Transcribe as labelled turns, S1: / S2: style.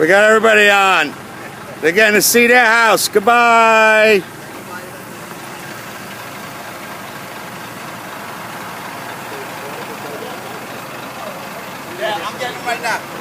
S1: We got everybody on. They're getting to see their house. Goodbye.
S2: Yeah, I'm getting them right now.